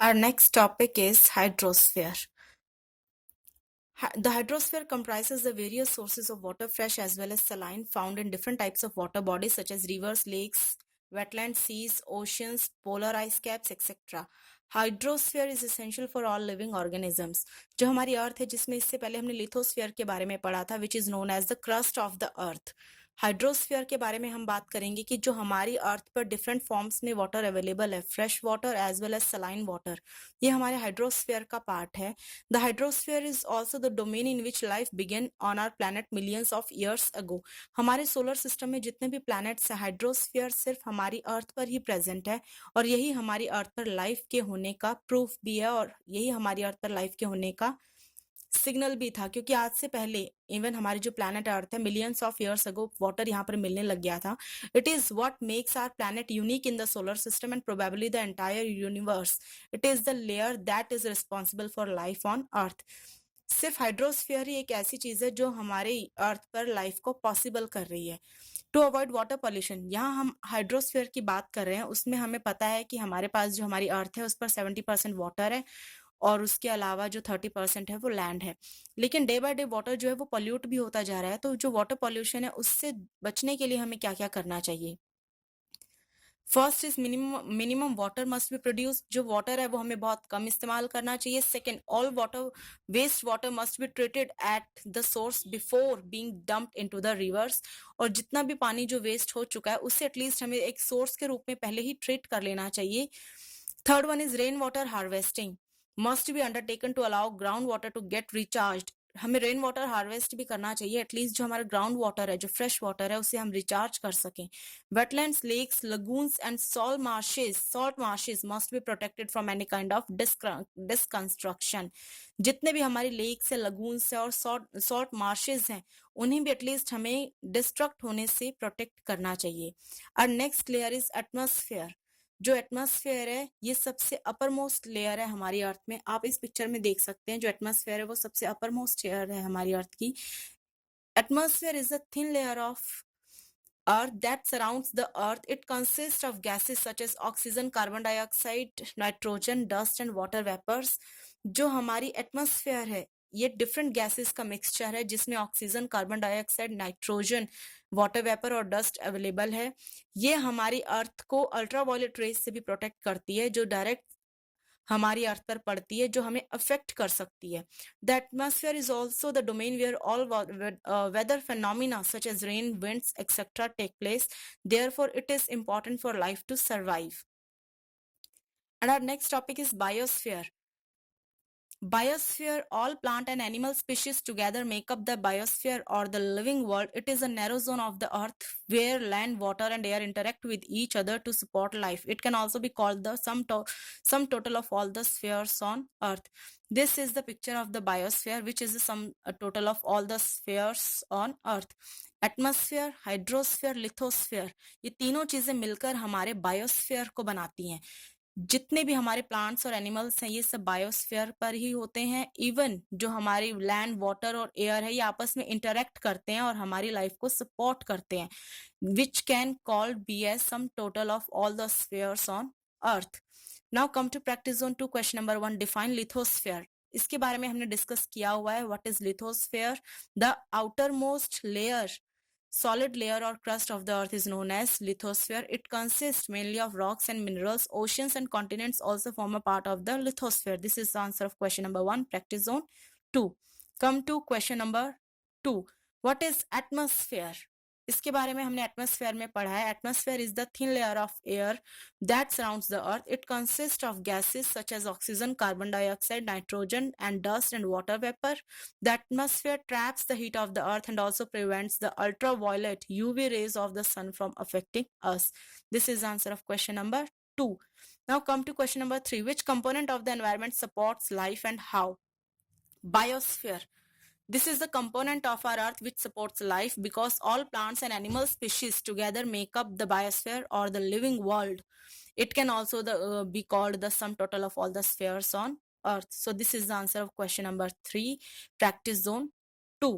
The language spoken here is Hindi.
Our next topic is hydrosphere. The hydrosphere comprises the various sources of water, fresh as well as saline, found in different types of water bodies such as rivers, lakes, wetlands, seas, oceans, polar ice caps, etc. Hydrosphere is essential for all living organisms. जो हमारी अर्थ है, जिसमें इससे पहले हमने लिथोस्फीयर के बारे में पढ़ा था, which is known as the crust of the earth. Hydrosphere के बारे में हम बात करेंगे कि जो हमारी अर्थ पर डिफरेंट फॉर्म्स में वाटर अवेलेबल है, fresh water as well as saline water, ये हमारे हाइड्रोस्फीयर का पार्ट है। The hydrosphere is also the domain in which life began on our planet millions of years ago. हमारे सोलर सिस्टम में जितने भी प्लैनेट्स हैं, हाइड्रोस्फीयर सिर्फ हमारी अर्थ पर ही प्रेजेंट है, और यही हमारी अर्थ पर लाइफ के होने का प्रूफ भी है, और यही हमारी अर्थ पर लाइफ के होने का सिग्नल भी था, क्योंकि आज से पहले इवन हमारी जो प्लैनेट अर्थ है, millions of years ago water यहाँ पर मिलने लग गया था। It is what makes our planet unique in the solar system and probably the entire universe. It is the layer that is responsible for life on earth. सिर्फ हाइड्रोस्फीयर ही एक ऐसी चीज है जो हमारे अर्थ पर लाइफ को पॉसिबल कर रही है। टू अवॉइड वाटर पॉल्यूशन, यहाँ हम हाइड्रोस्फीयर की बात कर रहे हैं, उसमें हमें पता है कि हमारे पास जो हमारी अर्थ है उस पर 70% वाटर है, और उसके अलावा जो 30% है वो लैंड है। लेकिन डे बाय डे वाटर जो है वो पॉल्यूट भी होता जा रहा है। तो जो वाटर पॉल्यूशन है उससे बचने के लिए हमें क्या क्या करना चाहिए? First is minimum water must be produce. जो वाटर है वो हमें बहुत कम इस्तेमाल करना चाहिए। Second, all water waste water must be treated at the source before being dumped into the rivers. और जितना भी पानी जो वेस्ट हो चुका है उसे एटलीस्ट हमें एक सोर्स के रूप में पहले ही ट्रीट कर लेना चाहिए। Third one is rain water harvesting must be undertaken to allow ground water to get recharge. हमें रेन वाटर हार्वेस्ट भी करना चाहिए, एटलीस्ट जो हमारा ग्राउंड वाटर है, जो फ्रेश वाटर है, उसे हम रिचार्ज कर सकें। Wetlands, lakes, lagoons, and salt marshes must be protected from any kind of disconstruction. जितने भी हमारी लेक्स है, लगून्स है और सॉल्ट मार्शेस हैं, उन्हें भी एटलीस्ट हमें डिस्ट्रक्ट होने से प्रोटेक्ट करना चाहिए। और नेक्स्ट लेयर इज एटमॉस्फेयर। जो एटमॉस्फेयर है ये सबसे अपर मोस्ट लेयर है हमारी अर्थ में। आप इस पिक्चर में देख सकते हैं, जो एटमॉस्फेयर है वो सबसे अपर मोस्ट लेयर है हमारी अर्थ की। Atmosphere is a thin layer of earth that surrounds the earth. It consists of gases such as oxygen, carbon dioxide, nitrogen, dust and water vapors. जो हमारी एटमॉस्फेयर है ये डिफरेंट गैसेस का मिक्सचर है, जिसमें oxygen, carbon dioxide, nitrogen, water vapour और डस्ट अवेलेबल है। ये हमारी अर्थ को अल्ट्रावायलेट रेज से भी प्रोटेक्ट करती है, जो डायरेक्ट हमारी अर्थ पर पड़ती है, जो हमें अफेक्ट कर सकती है। The atmosphere is also the domain where all weather phenomena such as rain, winds, etc. take place. Therefore, it is important for life to survive. And our next topic is biosphere. Biosphere, all plant and animal species together make up the biosphere or the living world. It is a narrow zone of the earth where land, water and air interact with each other to support life. It can also be called the sum total of all the spheres on earth. This is the picture of the biosphere, which is the sum total of all the spheres on earth. Atmosphere, hydrosphere, lithosphere, ये तीनों चीजें मिलकर हमारे बायोस्फेयर को बनाती हैं। जितने भी हमारे प्लांट्स और एनिमल्स हैं ये सब बायोस्फीयर पर ही होते हैं। इवन जो हमारी लैंड, वाटर और एयर है ये आपस में इंटरेक्ट करते हैं और हमारी लाइफ को सपोर्ट करते हैं, which can called be as sum total of all the spheres on earth. Now come to practice zone 2, question number 1, define lithosphere. इसके बारे में हमने डिस्कस किया हुआ है। What is lithosphere? The outermost layer, solid layer or crust of the earth is known as lithosphere. It consists mainly of rocks and minerals. Oceans and continents also form a part of the lithosphere. This is the answer of question number 1, practice zone 2. Come to question number 2. What is atmosphere? इसके बारे में हमने एटमॉस्फेयर में पढ़ा है। Atmosphere is the thin layer of air that surrounds the earth. It consist of gases such as oxygen, carbon dioxide, nitrogen and dust and water vapour. The atmosphere traps the heat of the earth and also prevents the ultraviolet UV rays of the sun from affecting us. This is the answer of question number 2. Now come to question number 3. Which component of the environment supports life and how? Biosphere. This is the component of our earth which supports life, because all plants and animal species together make up the biosphere or the living world. It can also be called the sum total of all the spheres on earth. So this is the answer of question number 3, practice zone 2.